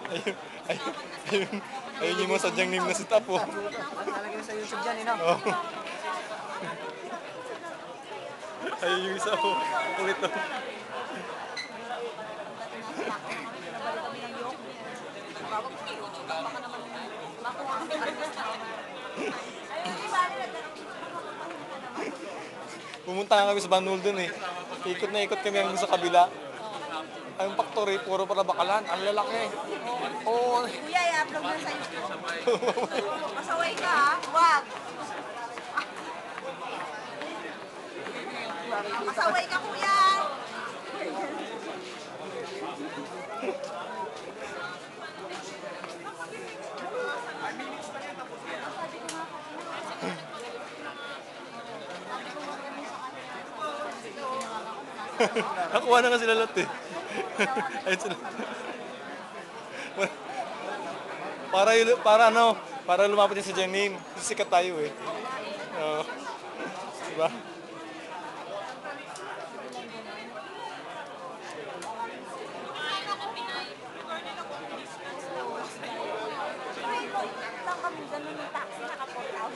Ayun, ayun, ayun, ayun yung mga sadyang name na si Tapo. Nalagay sa YouTube dyan, no? Oh. Ayun yung isa po. Ulit to. Pumunta nga kami sa Banul dun eh. Ikot na ikot kami hanggang sa kabila. Ang factory, puro para bakalan. Ang lalaki. Oo. Kuya, i-upload na sa YouTube. Pasaway ka, ha? Wag. Pasaway ka, kuya. Nakuha na nga sila lahat eh. Ayun sila. Para ano, para lumapit din sa Janine. Sikat tayo eh. Oo. Diba? Lang kami ganun yung taxi, naka 4,000.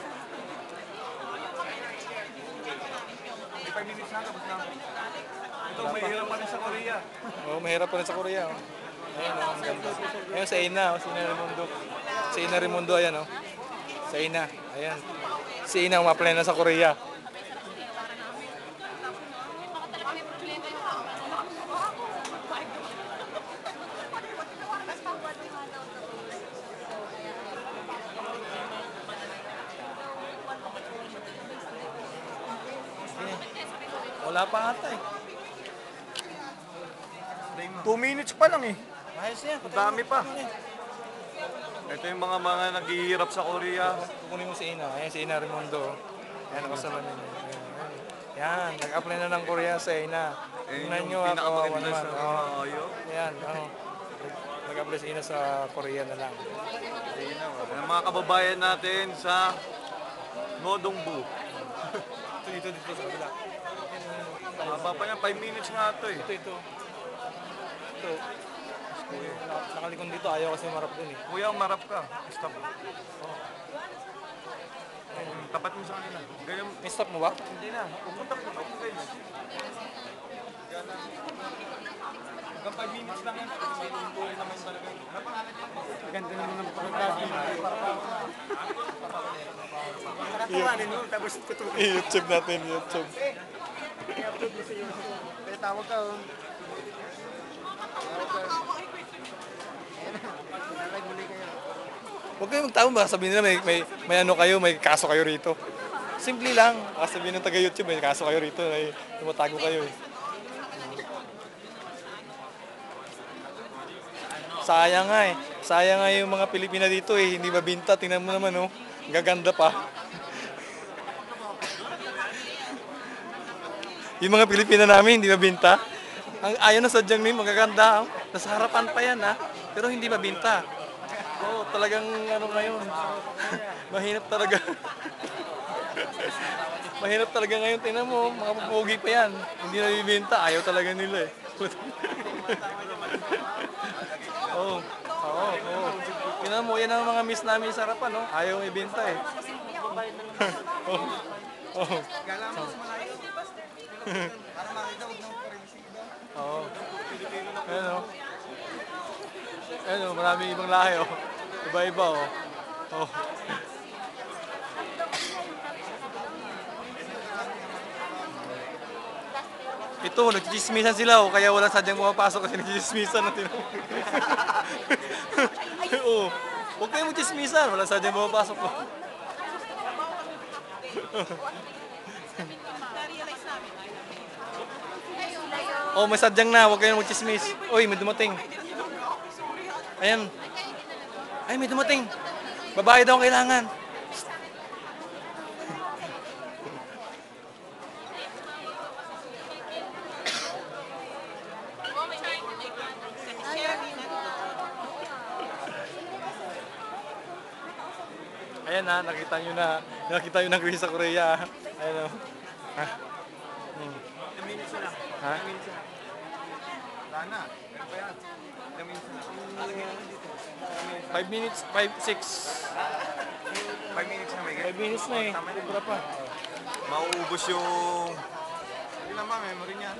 5 minutes na, tapos na. Ito, may hirap pa rin sa Korea. Oo, mahirap pa rin sa Korea. Oh. Ayun, oh, ang ganda. Ayun, sa Ina, oh, si Ina Raimundo. Si Ina Raimundo, ayan, oh. Sa Ina, ayan. Si Ina, umaplay na sa Korea. Wala pa ata eh. 2 minutes pa lang eh. Ayos yan. Ang dami pa. Ito yung mga naghihirap sa Korea. Kukunin mo si Ina. Ayan si Ina Raimundo. Ayan, nakasama niya. Ayan. Yan, nag-apply na ng Korea sa Ina. Tingnan nyo, kawawa pinakamaganda naman. sa Oo. Korea. Ayan, nag-apply si Ina sa Korea na lang. Ang mga kababayan natin sa Nodongbu. Dito sa kabila. Haba pa yan, 5 minutes nga ito eh. Ito. Nakalikon dito, ayaw kasi marap dun eh. Kuya, umarap ka. Stop. Tapat mo sa kanila. Ganyan, May stop mo ba? hindi na. Pupunta ko ako guys. Hanggang 5 minutes lang yan. May tuloy naman talaga. Ganda naman ng pagkakasin. Nakatawanin mo, tapos tutukin. YouTube natin, YouTube. I-upload mo sa YouTube. Kaya tawag ka oh. Huwag kayong magtawag ba? Sabihin nila may ano kayo, may kaso kayo rito. Simple lang. Sabihin ng taga-YouTube, may kaso kayo rito. May tumatago kayo eh. Sayang nga eh. Sayang nga yung mga Pilipina dito eh. Hindi mabinta. Tingnan mo naman oh. Gaganda pa. Yung mga Pilipina namin, hindi mabinta. Ang ayaw na sadyang name, magaganda. Oh. Nasa harapan pa yan ha. Pero hindi mabinta. Oo, talagang ano ngayon. Mahirap talaga. Mahirap talaga ngayon. Tingnan mo, mga pupugi pa yan. Hindi nabibinta. Ayaw talaga nila eh. Oo. Oo. Tingnan mo, yan ang mga miss namin sa harapan. No? Ayaw ibinta eh. Oo. Oo. Oo. Ayan o. Ayan o, marami ibang lahi o. Iba-iba o. Oh. Ito, nagchismisan sila o, kaya wala sadyang pumapasok kasi nagchismisan natin. Oo. Huwag kayong magchismisan, wala sadyang pumapasok o. Oh, may sadyang na, huwag kayong magchismis. Uy, may dumating. Ayan. Ay, may dumating. Babae daw ang kailangan. Ayan na, nakita nyo na Chris sa Korea. Ayan o. Ha? Ha? Wala na. Meron pa yan. Ilang minutes na. 5 minutes, 5, 6. 5 minutes na may 5 minutes na eh. Sobra pa. Mauubos yung... Hindi naman, memory niya.